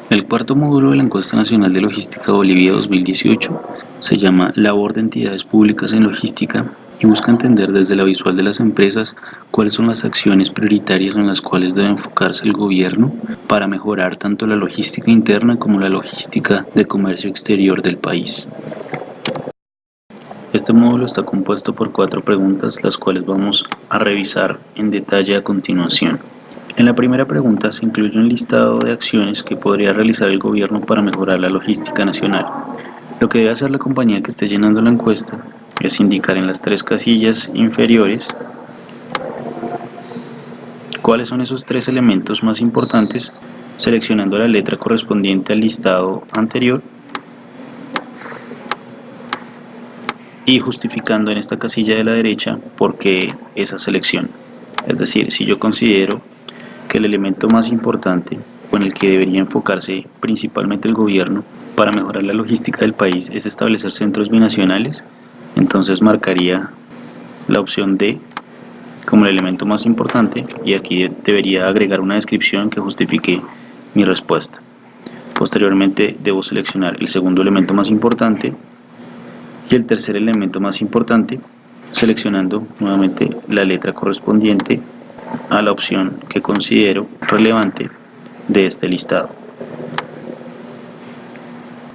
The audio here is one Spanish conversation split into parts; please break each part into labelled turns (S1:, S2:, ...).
S1: El cuarto módulo de la Encuesta Nacional de Logística Bolivia 2018 se llama Labor de entidades públicas en logística y busca entender desde la visual de las empresas cuáles son las acciones prioritarias en las cuales debe enfocarse el gobierno para mejorar tanto la logística interna como la logística de comercio exterior del país. Este módulo está compuesto por 4 preguntas, las cuales vamos a revisar en detalle a continuación. En la primera pregunta se incluye un listado de acciones que podría realizar el gobierno para mejorar la logística nacional. Lo que debe hacer la compañía que esté llenando la encuesta es indicar en las 3 casillas inferiores cuáles son esos 3 elementos más importantes, seleccionando la letra correspondiente al listado anterior y justificando en esta casilla de la derecha por qué esa selección. Es decir, si yo considero que el elemento más importante o en el que debería enfocarse principalmente el gobierno para mejorar la logística del país es establecer centros binacionales, entonces marcaría la opción D como el elemento más importante y aquí debería agregar una descripción que justifique mi respuesta. Posteriormente debo seleccionar el segundo elemento más importante y el tercer elemento más importante, seleccionando nuevamente la letra correspondiente a la opción que considero relevante de este listado.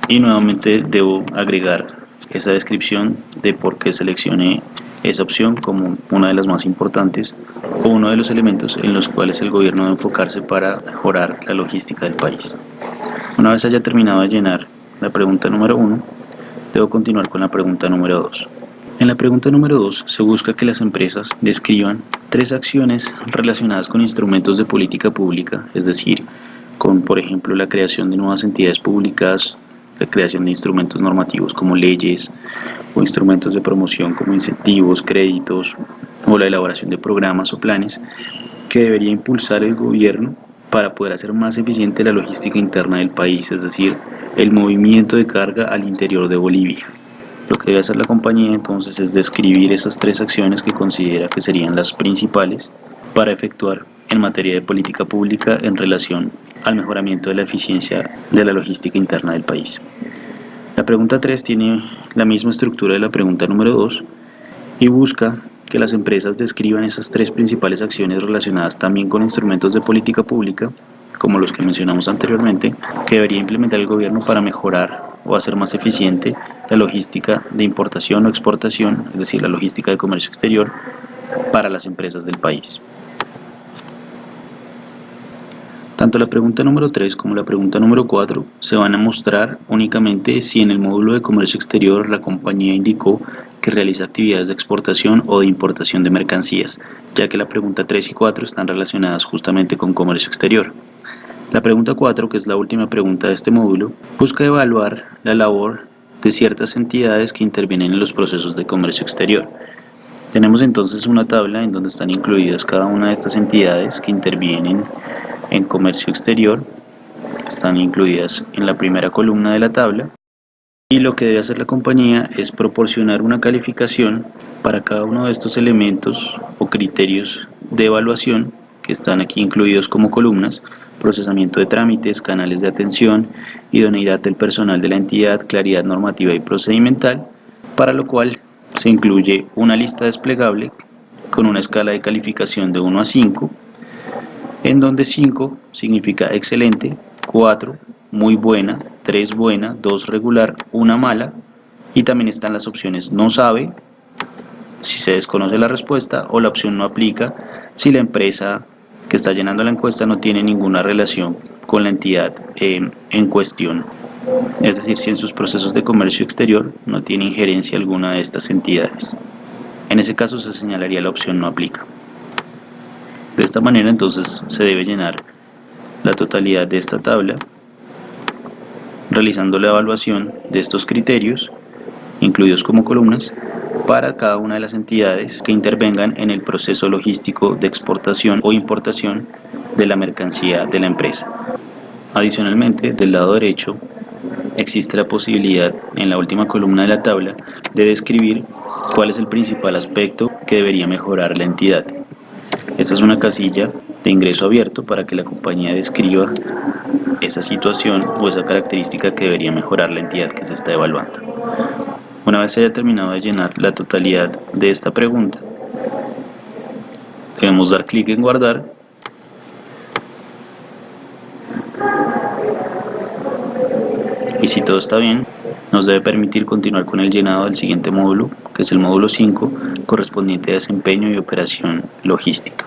S1: Y nuevamente debo agregar esa descripción de por qué seleccioné esa opción como una de las más importantes o uno de los elementos en los cuales el gobierno debe enfocarse para mejorar la logística del país. Una vez haya terminado de llenar la pregunta número 1, debo continuar con la pregunta número 2. En la pregunta número 2 se busca que las empresas describan 3 acciones relacionadas con instrumentos de política pública, es decir, con por ejemplo la creación de nuevas entidades públicas, la creación de instrumentos normativos como leyes o instrumentos de promoción como incentivos, créditos o la elaboración de programas o planes que debería impulsar el gobierno para poder hacer más eficiente la logística interna del país, es decir, el movimiento de carga al interior de Bolivia. Lo que debe hacer la compañía entonces es describir esas 3 acciones que considera que serían las principales para efectuar en materia de política pública en relación al mejoramiento de la eficiencia de la logística interna del país. La pregunta 3 tiene la misma estructura de la pregunta número 2 y busca que las empresas describan esas 3 principales acciones relacionadas también con instrumentos de política pública, como los que mencionamos anteriormente, que debería implementar el gobierno para mejorar o hacer más eficiente la logística de importación o exportación, es decir, la logística de comercio exterior para las empresas del país. Tanto la pregunta número 3 como la pregunta número 4 se van a mostrar únicamente si en el módulo de comercio exterior la compañía indicó que realiza actividades de exportación o de importación de mercancías, ya que la pregunta 3 y 4 están relacionadas justamente con comercio exterior. La pregunta 4, que es la última pregunta de este módulo, busca evaluar la labor de ciertas entidades que intervienen en los procesos de comercio exterior. Tenemos entonces una tabla en donde están incluidas cada una de estas entidades que intervienen en comercio exterior, están incluidas en la primera columna de la tabla, y lo que debe hacer la compañía es proporcionar una calificación para cada uno de estos elementos o criterios de evaluación que están aquí incluidos como columnas: procesamiento de trámites, canales de atención, idoneidad del personal de la entidad, claridad normativa y procedimental, para lo cual se incluye una lista desplegable con una escala de calificación de 1 a 5, en donde 5 significa excelente, 4 muy buena, 3 buena, 2 regular, 1 mala, y también están las opciones no sabe, si se desconoce la respuesta, o la opción no aplica, si la empresa que está llenando la encuesta no tiene ninguna relación con la entidad en cuestión. Es decir, si en sus procesos de comercio exterior no tiene injerencia alguna de estas entidades. En ese caso se señalaría la opción no aplica. De esta manera entonces se debe llenar la totalidad de esta tabla, realizando la evaluación de estos criterios, incluidos como columnas, para cada una de las entidades que intervengan en el proceso logístico de exportación o importación de la mercancía de la empresa. Adicionalmente, del lado derecho, existe la posibilidad, en la última columna de la tabla, de describir cuál es el principal aspecto que debería mejorar la entidad. Esta es una casilla de ingreso abierto para que la compañía describa esa situación o esa característica que debería mejorar la entidad que se está evaluando. Una vez se haya terminado de llenar la totalidad de esta pregunta, debemos dar clic en guardar y si todo está bien, nos debe permitir continuar con el llenado del siguiente módulo, que es el módulo 5, correspondiente a desempeño y operación logística.